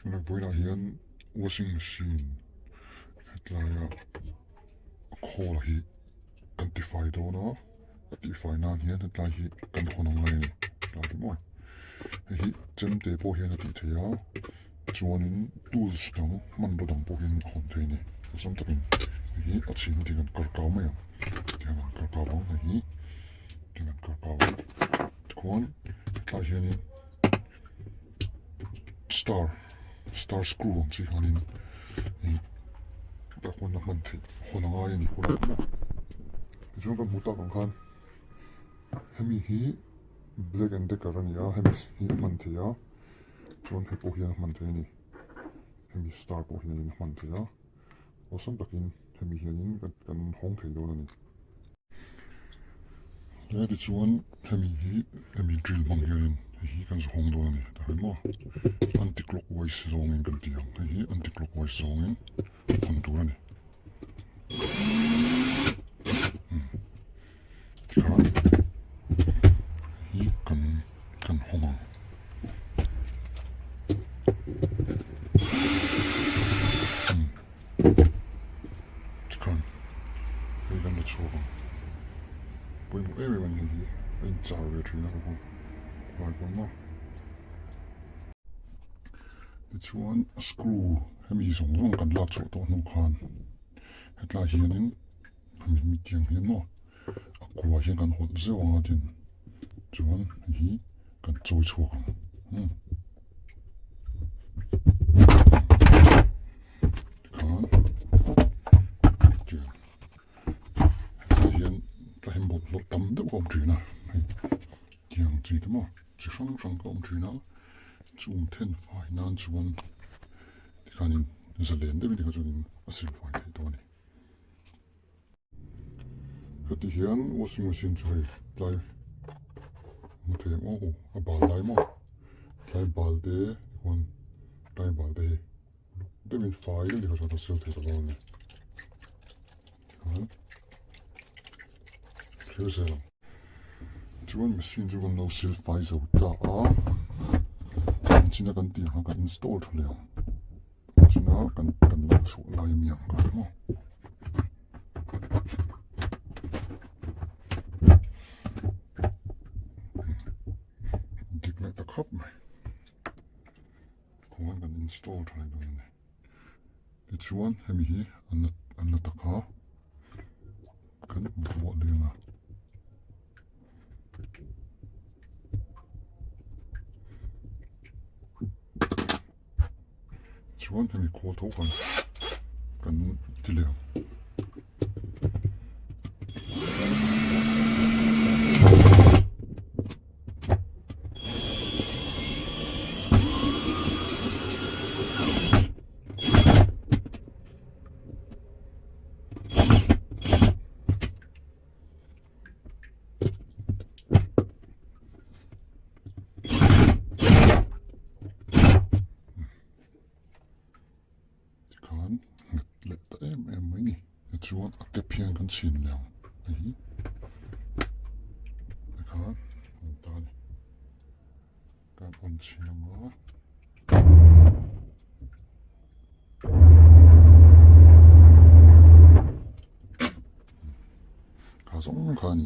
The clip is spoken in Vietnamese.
When I void out here, washing machine. It's like a call here. Can tihfai do no. A tihfai nan here. It's like he can hold on line. Like more. He gem te po here na tihfai. Chuan in tools stang man do dang po here hon te ni. Something. He a chin ti kan karkaw mai. Ti kan karkaw bang he. Ti kan karkaw. Chuan like here ni star screw on chi hanin. Ta kon na man the hon nga ni ko na. Chuan kan muta kan khan. Hemi hi black and decker ani ya. Hemi hi man the ya. Chuan he po here man the ni. Hemi star po here ni man the ya. Osam takin hemi hianin kan hong thei do na ni. Ya ti chuan hemi drill bang hianin hi kan hong do na ni. Ta han mo anti clockwise zone in kan tiang. Hi anti clockwise zone in hon do na ni. Kan hi kan hong ang. Bui một everyone in here. Anh chào về chuyện nào không? Vài con mà. Thì chuan screw hay mi dùng nó cần lát chỗ to nó khan. Hết là hiện nên mi tiếng hiện nó. Qua hiện cần hốt dễ vào trên. Chuan hi cần trôi chỗ. Tầm đỡ công chuyện nào, tiếng gì thế mà, chỉ phăng công chuyện nào, chúng tihfai nan chuan, thì cái này giờ lên đấy thì cái chuyện tihfai thế đó này. Cái thì hiện washing machine chơi lại, một thế mà ô, bal lại mà, lại bal đấy, còn lại bal đấy, đấy mình phải đấy thì cái chuyện siêu thế đó này. Kêu sao? Chuan machine chu kan lo tihfai zo ta a china kan ti ha kan install thale china kan lo so lai miang ka mo dik lại ta khop mai kon kan install thale do ne ti chuan hemi hi an ta kha kan bo le na chuan hemi khaw tho kan ti le chuan a ke phian kan chin leang hi kan ta ni kan on chin ma ka zong kha ni